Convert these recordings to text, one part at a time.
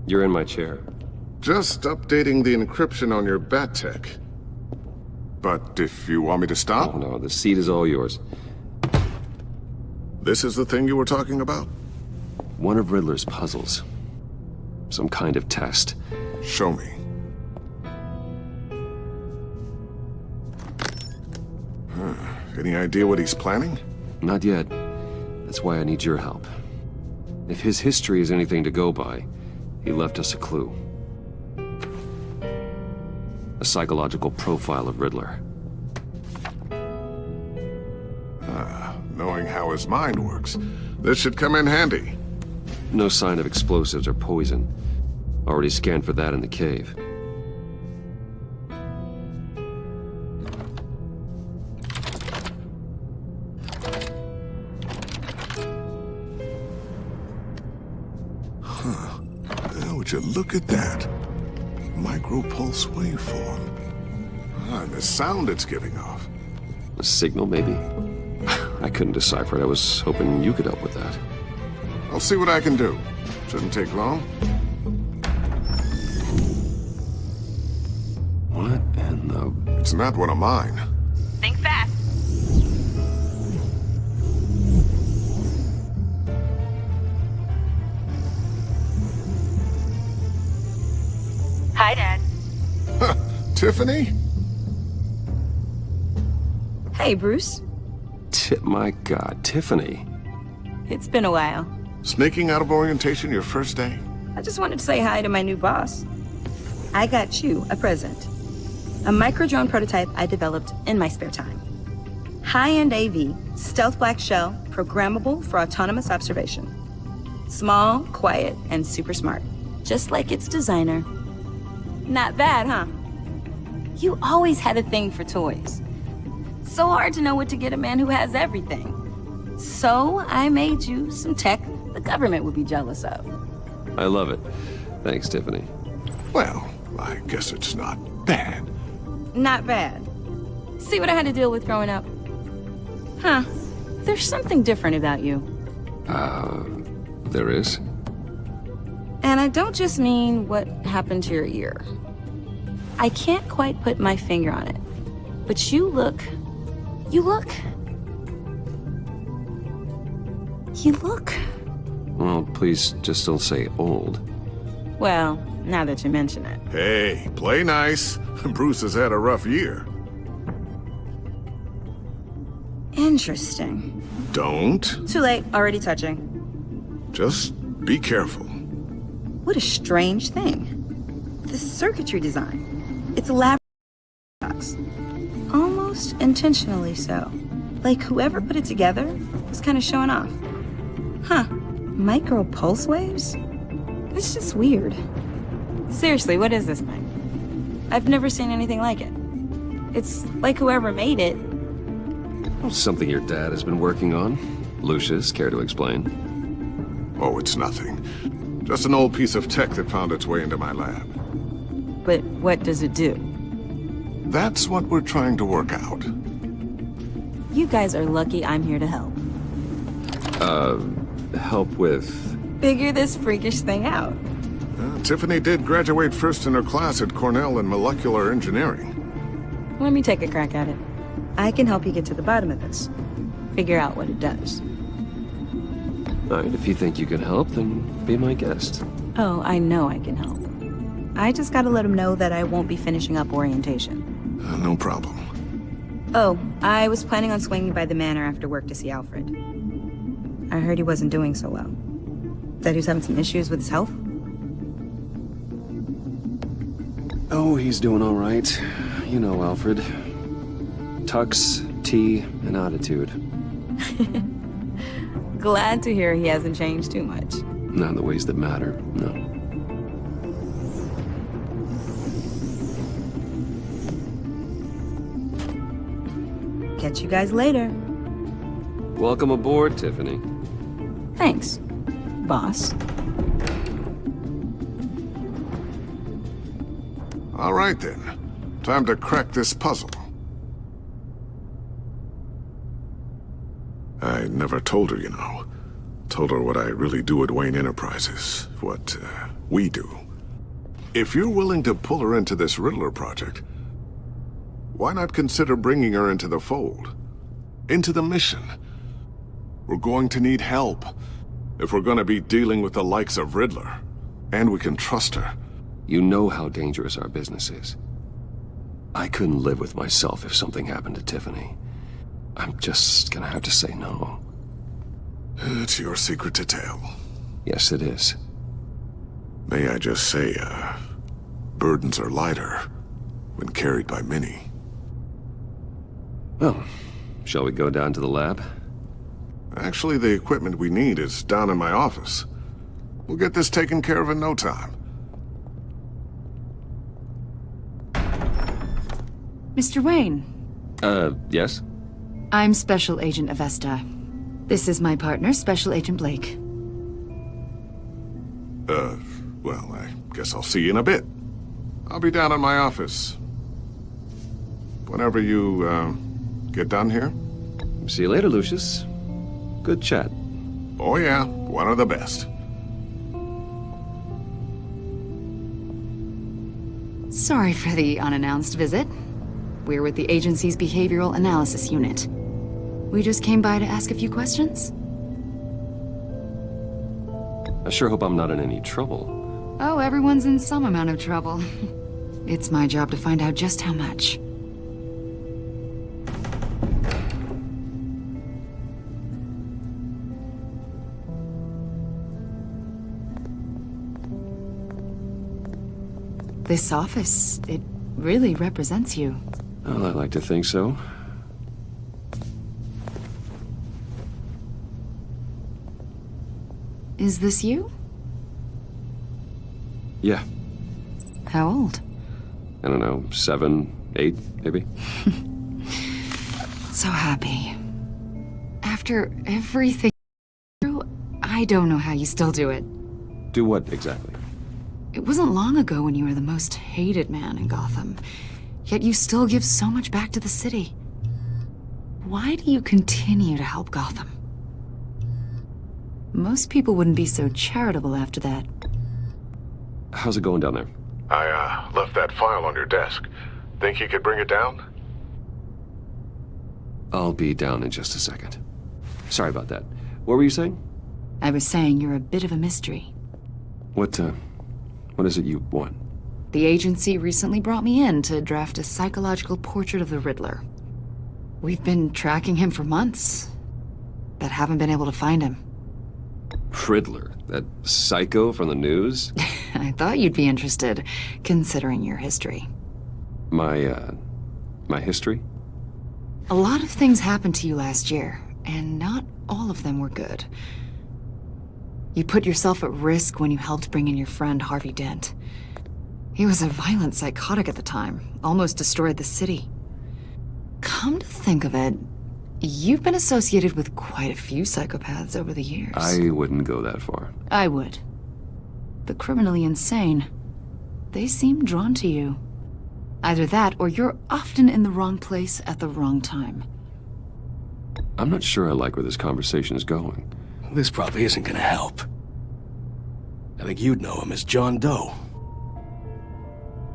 You're in my chair. Just updating the encryption on your bat tech. But if you want me to stop... Oh, no, the seat is all yours. This is the thing you were talking about? One of Riddler's puzzles. Some kind of test. Show me. Any idea what he's planning? Not yet. That's why I need your help. If his history is anything to go by, he left us a clue. A psychological profile of Riddler. Knowing how his mind works, this should come in handy. No sign of explosives or poison. Already scanned for that in the cave. Would you look at that? Micropulse waveform. And the sound it's giving off. A signal, maybe? I couldn't decipher it. I was hoping you could help with that. I'll see what I can do. Shouldn't take long. What in the... It's not one of mine. Think fast. Hi, Dad. Tiffany? Hey, Bruce. My God, Tiffany. It's been a while. Sneaking out of orientation your first day? I just wanted to say hi to my new boss. I got you a present. A micro-drone prototype I developed in my spare time. High-end AV, stealth black shell, programmable for autonomous observation. Small, quiet, and super smart. Just like its designer. Not bad, huh? You always had a thing for toys. So hard to know what to get a man who has everything. So I made you some tech the government would be jealous of. I love it. Thanks, Tiffany. Well, I guess it's not bad. Not bad. See what I had to deal with growing up? Huh. There's something different about you. There is? And I don't just mean what happened to your ear. I can't quite put my finger on it. But you look... Well, please just don't say old. Well, now that you mention it. Hey, play nice. Bruce has had a rough year. Interesting. Don't. Too late, already touching. Just be careful. What a strange thing. The circuitry design. It's elaborate. Almost intentionally so. Like whoever put it together was kind of showing off. Huh. Micro pulse waves? It's just weird. Seriously, what is this thing? I've never seen anything like it. It's like whoever made it. Something your dad has been working on. Lucius, care to explain? Oh, it's nothing. Just an old piece of tech that found its way into my lab. But what does it do? That's what we're trying to work out. You guys are lucky I'm here to help. Help with... Figure this freakish thing out. Tiffany did graduate first in her class at Cornell in molecular engineering. Let me take a crack at it. I can help you get to the bottom of this. Figure out what it does. All right, if you think you can help, then be my guest. Oh, I know I can help. I just gotta let him know that I won't be finishing up orientation. No problem. Oh, I was planning on swinging by the manor after work to see Alfred. I heard he wasn't doing so well. That he was having some issues with his health? Oh, he's doing all right. You know, Alfred. Tux, tea, and attitude. Glad to hear he hasn't changed too much. Not in the ways that matter, no. Catch you guys later. Welcome aboard, Tiffany. Thanks, boss. All right, then. Time to crack this puzzle. I never told her, you know. Told her what I really do at Wayne Enterprises, what we do. If you're willing to pull her into this Riddler project, why not consider bringing her into the fold? Into the mission? We're going to need help if we're going to be dealing with the likes of Riddler. And we can trust her. You know how dangerous our business is. I couldn't live with myself if something happened to Tifanny. I'm just gonna have to say no. It's your secret to tell. Yes, it is. May I just say, burdens are lighter when carried by many. Well, shall we go down to the lab? Actually, the equipment we need is down in my office. We'll get this taken care of in no time. Mr. Wayne. Yes? I'm Special Agent Avesta. This is my partner, Special Agent Blake. Well, I guess I'll see you in a bit. I'll be down in my office. Whenever you, get done here. See you later, Lucius. Good chat. Oh yeah, one of the best. Sorry for the unannounced visit. We're with the agency's Behavioral Analysis Unit. We just came by to ask a few questions. I sure hope I'm not in any trouble. Oh, everyone's in some amount of trouble. It's my job to find out just how much. This office, it really represents you. Well, I like to think so. Is this you? Yeah. How old? I don't know, 7, 8, maybe? So happy. After everything I don't know how you still do it. Do what, exactly? It wasn't long ago when you were the most hated man in Gotham. Yet you still give so much back to the city. Why do you continue to help Gotham? Most people wouldn't be so charitable after that. How's it going down there? I, left that file on your desk. Think you could bring it down? I'll be down in just a second. Sorry about that. What were you saying? I was saying you're a bit of a mystery. What is it you want? The agency recently brought me in to draft a psychological portrait of the Riddler. We've been tracking him for months, but haven't been able to find him. Riddler? That psycho from the news? I thought you'd be interested, considering your history. My history? A lot of things happened to you last year, and not all of them were good. You put yourself at risk when you helped bring in your friend Harvey Dent. He was a violent psychotic at the time, almost destroyed the city. Come to think of it, you've been associated with quite a few psychopaths over the years. I wouldn't go that far. I would. The criminally insane, they seem drawn to you. Either that, or you're often in the wrong place at the wrong time. I'm not sure I like where this conversation is going. This probably isn't gonna help. I think you'd know him as John Doe.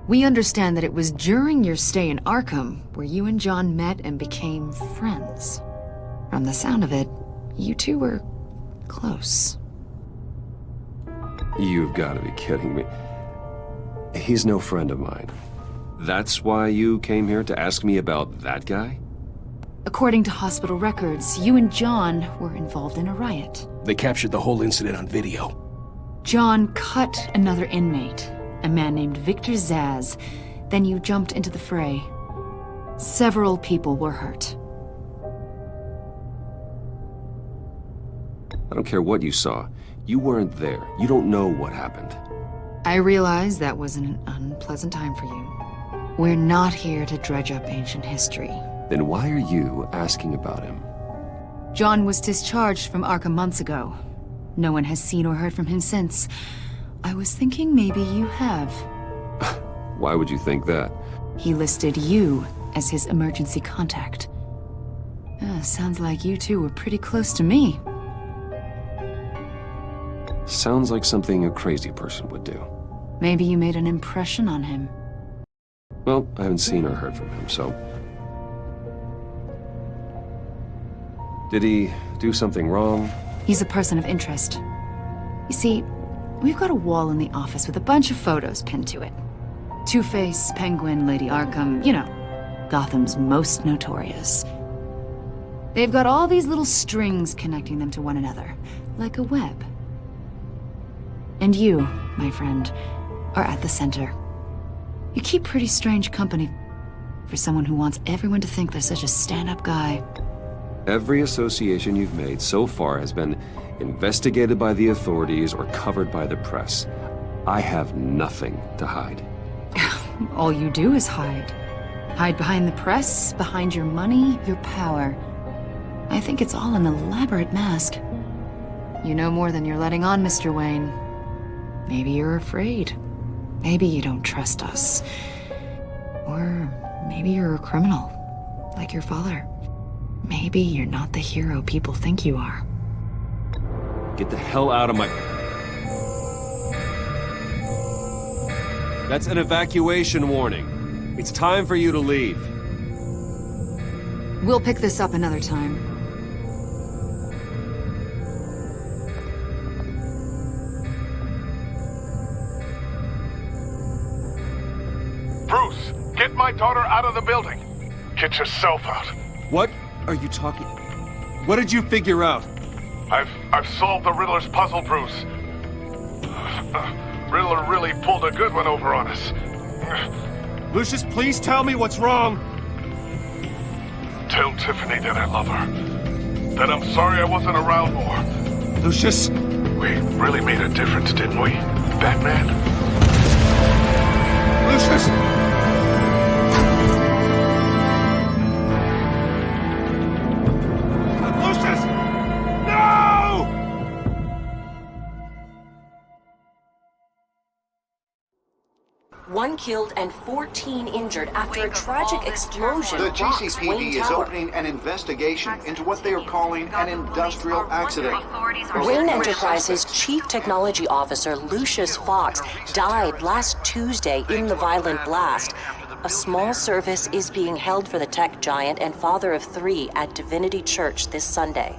We understand that it was during your stay in Arkham where you and John met and became friends. From the sound of it, you two were close. You've got to be kidding me. He's no friend of mine. That's why you came here to ask me about that guy? According to hospital records, you and John were involved in a riot. They captured the whole incident on video. John cut another inmate, a man named Victor Zaz. Then you jumped into the fray. Several people were hurt. I don't care what you saw. You weren't there. You don't know what happened. I realize that was an unpleasant time for you. We're not here to dredge up ancient history. Then why are you asking about him? John was discharged from Arkham months ago. No one has seen or heard from him since. I was thinking maybe you have. Why would you think that? He listed you as his emergency contact. Sounds like you two were pretty close to me. Sounds like something a crazy person would do. Maybe you made an impression on him. Well, I haven't seen or heard from him, so... Did he do something wrong? He's a person of interest. You see, we've got a wall in the office with a bunch of photos pinned to it. Two-Face, Penguin, Lady Arkham, you know, Gotham's most notorious. They've got all these little strings connecting them to one another, like a web. And you, my friend, are at the center. You keep pretty strange company for someone who wants everyone to think they're such a stand-up guy. Every association you've made so far has been investigated by the authorities or covered by the press. I have nothing to hide. All you do is hide. Hide behind the press, behind your money, your power. I think it's all an elaborate mask. You know more than you're letting on, Mr. Wayne. Maybe you're afraid. Maybe you don't trust us. Or maybe you're a criminal, like your father. Maybe you're not the hero people think you are. Get the hell out of my... That's an evacuation warning. It's time for you to leave. We'll pick this up another time. Bruce, get my daughter out of the building. Get yourself out. What are you talking... What did you figure out? I've solved the Riddler's puzzle, Bruce. Riddler really pulled a good one over on us. Lucius, please tell me what's wrong. Tell Tiffany that I love her. That I'm sorry I wasn't around more. Lucius? We really made a difference, didn't we, Batman? Lucius! Lucius! No! One killed and 14 injured after a tragic explosion The rocks GCPD Wayne is Tower. opening an investigation into what they are calling an industrial accident. Wayne Enterprises' Chief Technology Officer Lucius Fox died last Tuesday in the violent blast. A small service is being held for the tech giant and father of 3 at Divinity Church this Sunday.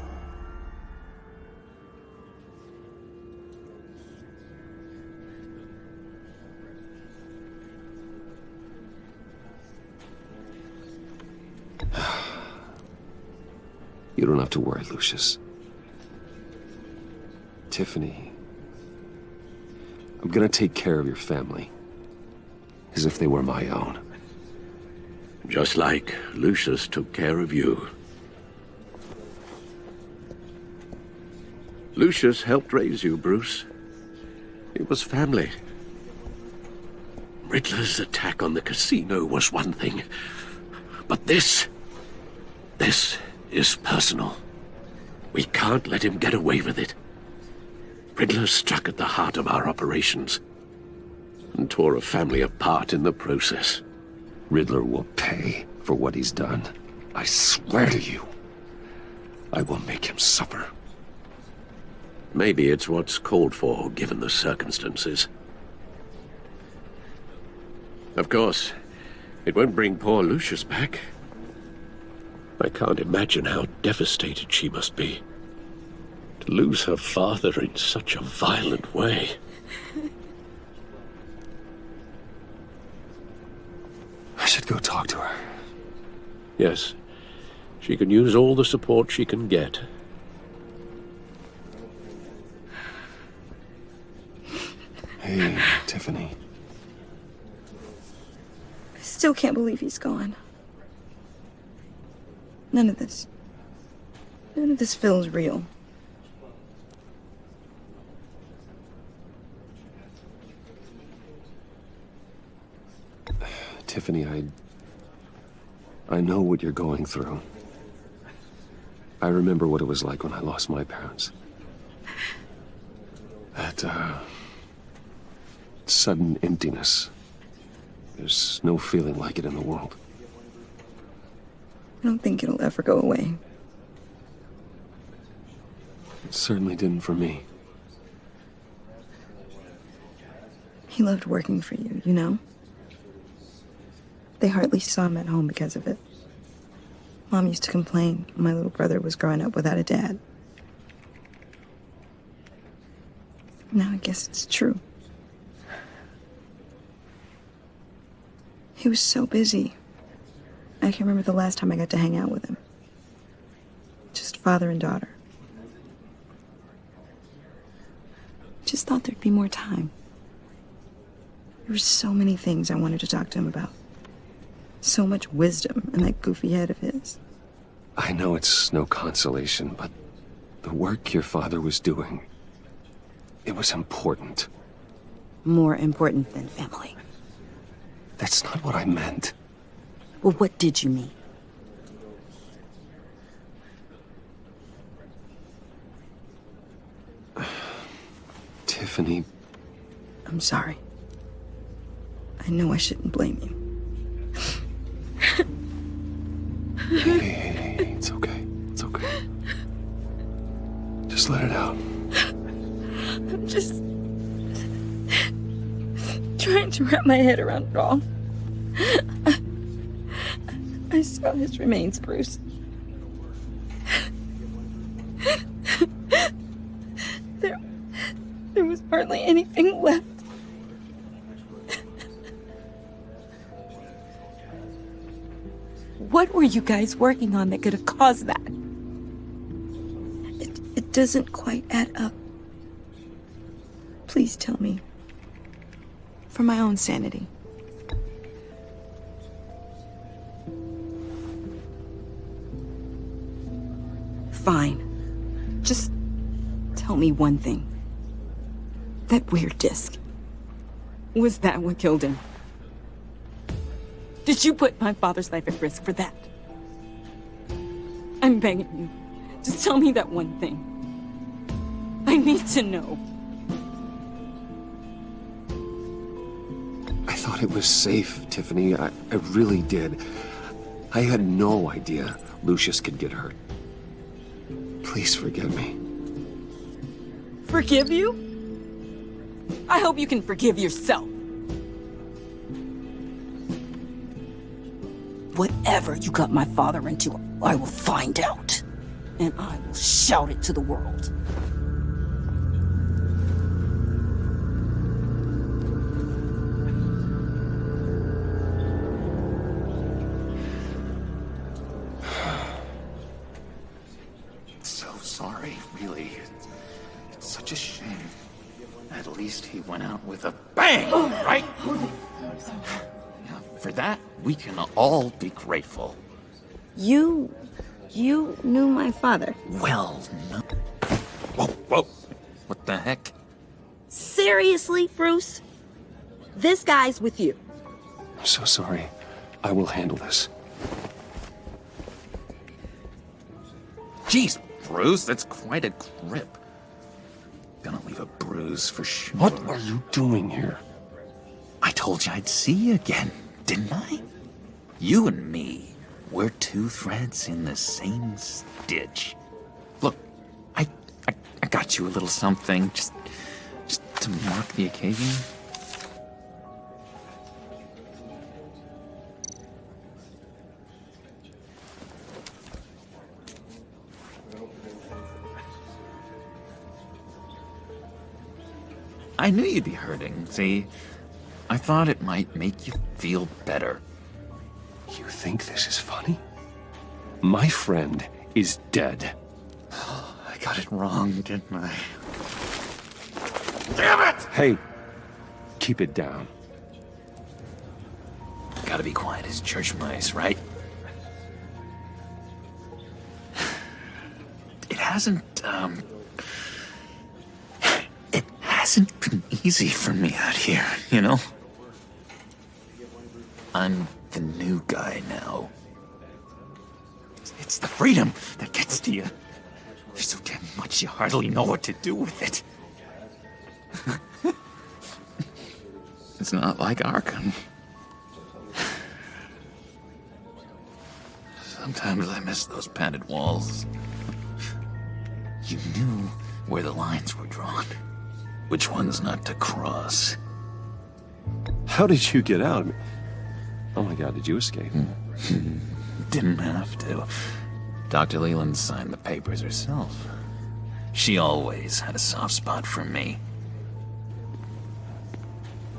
You don't have to worry, Lucius. Tiffany, I'm gonna take care of your family. As if they were my own. Just like Lucius took care of you. Lucius helped raise you, Bruce. It was family. Riddler's attack on the casino was one thing. But this is personal. We can't let him get away with it. Riddler struck at the heart of our operations and tore a family apart in the process. Riddler will pay for what he's done. I swear to you, I will make him suffer. Maybe it's what's called for, given the circumstances. Of course, it won't bring poor Lucius back. I can't imagine how devastated she must be. To lose her father in such a violent way. I should go talk to her. Yes, she can use all the support she can get. Hey, Tiffany. I still can't believe he's gone. None of this feels real. Tiffany, I know what you're going through. I remember what it was like when I lost my parents. That, sudden emptiness. There's no feeling like it in the world. I don't think it'll ever go away. It certainly didn't for me. He loved working for you, you know? They hardly saw him at home because of it. Mom used to complain my little brother was growing up without a dad. Now I guess it's true. He was so busy. I can't remember the last time I got to hang out with him. Just father and daughter. Just thought there'd be more time. There were so many things I wanted to talk to him about. So much wisdom in that goofy head of his. I know it's no consolation, but the work your father was doing, it was important. More important than family. That's not what I meant. Well, what did you mean? Tiffany. I'm sorry. I know I shouldn't blame you. Hey, it's okay. It's okay. Just let it out. I'm just trying to wrap my head around it all. I saw his remains, Bruce. There was hardly anything left. What were you guys working on that could have caused that? It doesn't quite add up. Please tell me. For my own sanity. Fine. Just tell me one thing. That weird disc. Was that what killed him? Did you put my father's life at risk for that? I'm begging you. Just tell me that one thing. I need to know. I thought it was safe, Tiffany. I really did. I had no idea Lucius could get hurt. Please forgive me. Forgive you? I hope you can forgive yourself. Whatever you got my father into, I will find out. And I will shout it to the world. So sorry, really. It's such a shame. At least he went out with a bang, right? For that, we can all be grateful. You knew my father. Well, no. Whoa. What the heck? Seriously, Bruce? This guy's with you. I'm so sorry. I will handle this. Jeez, Bruce, that's quite a grip. Gonna leave a bruise for sure. What are you doing here? I told you I'd see you again, didn't I? You and me, we're two threads in the same stitch. Look, I got you a little something, just to mark the occasion. I knew you'd be hurting, see? I thought it might make you feel better. You think this is funny? My friend is dead. I got it wrong, didn't I? Damn it! Hey, keep it down. Gotta be quiet as church mice, right? It hasn't been easy for me out here, you know? I'm the new guy now. It's the freedom that gets to you. There's so damn much you hardly know what to do with it. It's not like Arkham. Sometimes I miss those padded walls. You knew where the lines were drawn. Which ones not to cross. How did you get out? Oh my God, did you escape? Didn't have to. Dr. Leland signed the papers herself. She always had a soft spot for me.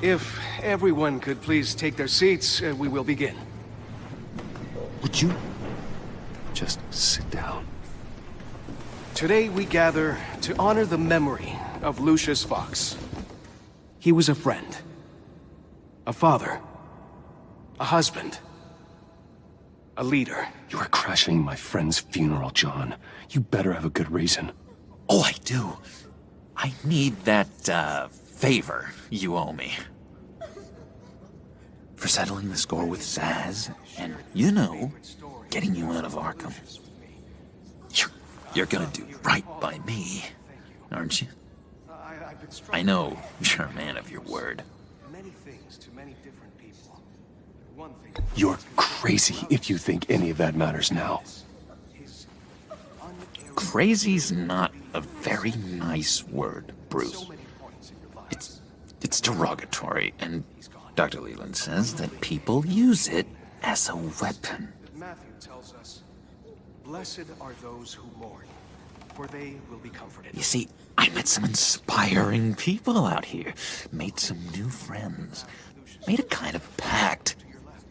If everyone could please take their seats, we will begin. Would you just sit down? Today we gather to honor the memory of Lucius Fox. He was a friend, a father, a husband, a leader. You are crashing my friend's funeral, John. You better have a good reason. Oh, I do. I need that, favor you owe me. For settling the score with Zaz, and, you know, getting you out of Arkham. You're gonna do right by me, aren't you? I know you're a man of your word. Many things to many different people. One thing. You're crazy if you think any of that matters now. Crazy's not a very nice word, Bruce. It's derogatory, and Dr. Leland says that people use it as a weapon. Matthew tells us, "Blessed are those who mourn, for they will be comforted." You see, I met some inspiring people out here, made some new friends, made a kind of pact.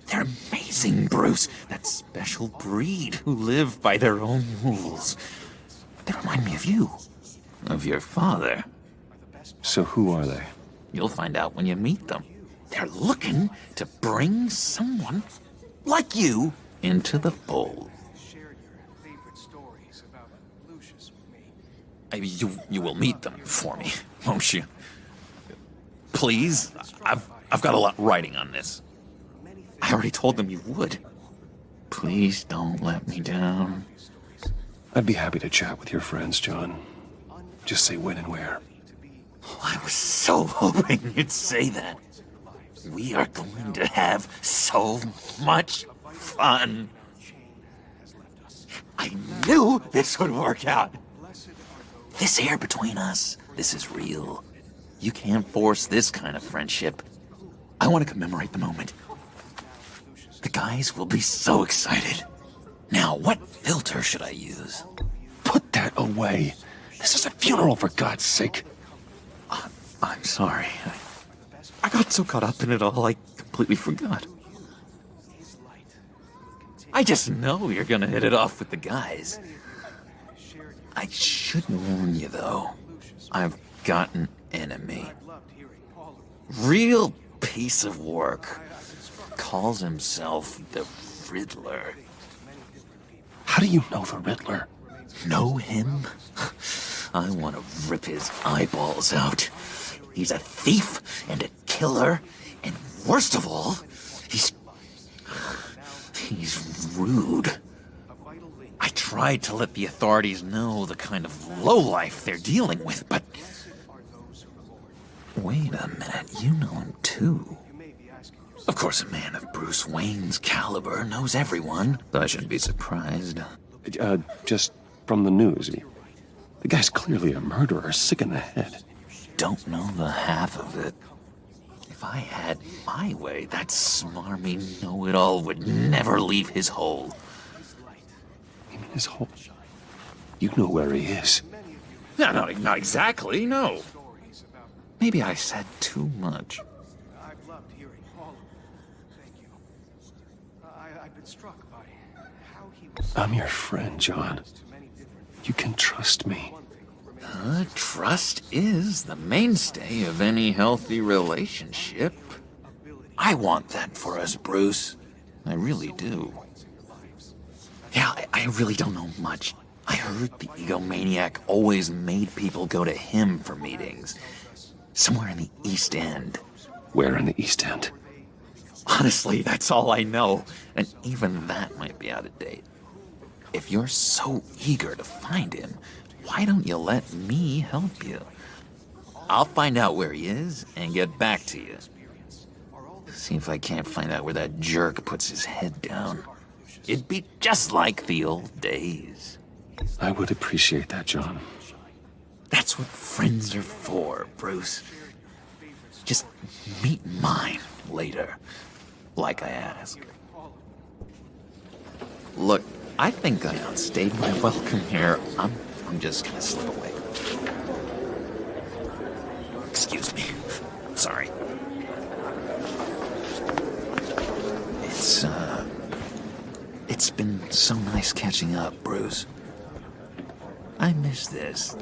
They're amazing, Bruce. That special breed who live by their own rules. They remind me of you, of your father. So who are they? You'll find out when you meet them. They're looking to bring someone like you into the fold. Share your favorite stories about Lucius with me. You will meet them for me, won't you? Please, I've got a lot riding on this. I already told them you would. Please don't let me down. I'd be happy to chat with your friends, John. Just say when and where. I was so hoping you'd say that. We are going to have so much fun. I knew this would work out. This here between us, this is real. You can't force this kind of friendship. I want to commemorate the moment. The guys will be so excited. Now, what filter should I use? Put that away. This is a funeral, for God's sake. I'm sorry. I got so caught up in it all, I completely forgot. I just know you're gonna hit it off with the guys. I should warn you, though. I've got an enemy. Real piece of work. Calls himself the Riddler. How do you know the Riddler? Know him? I want to rip his eyeballs out. He's a thief and a killer, and worst of all, he's rude. I tried to let the authorities know the kind of lowlife they're dealing with, but... Wait a minute, you know him too. Of course, a man of Bruce Wayne's caliber knows everyone, so I shouldn't be surprised. Just from the news. The guy's clearly a murderer, sick in the head. Don't know the half of it. If I had my way, that smarmy know-it-all would never leave his hole. You mean his hole? You know where he is. No, not exactly, no. Maybe I said too much. I've loved hearing all of them. Thank you. I've been struck by how he was. I'm your friend, John. You can trust me. Trust is the mainstay of any healthy relationship. I want that for us, Bruce. I really do. Yeah, I really don't know much. I heard the egomaniac always made people go to him for meetings. Somewhere in the East End. Where in the East End? Honestly, that's all I know. And even that might be out of date. If you're so eager to find him, why don't you let me help you? I'll find out where he is and get back to you. See if I can't find out where that jerk puts his head down. It'd be just like the old days. I would appreciate that, John. That's what friends are for, Bruce. Just meet mine later, like I asked. Look, I think I outstayed my welcome here. I'm just gonna slip away. Excuse me. Sorry. It's been so nice catching up, Bruce. I miss this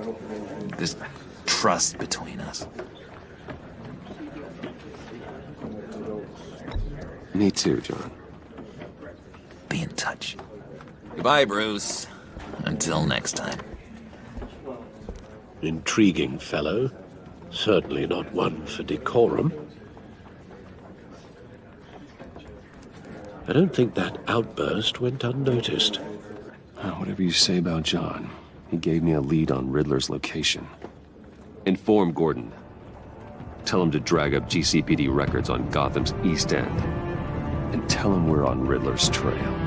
trust between us. Me too, John. Be in touch. Goodbye, Bruce. Until next time. Intriguing fellow. Certainly not one for decorum. I don't think that outburst went unnoticed. Whatever you say about John, he gave me a lead on Riddler's location. Inform Gordon. Tell him to drag up GCPD records on Gotham's East End. And tell him we're on Riddler's trail.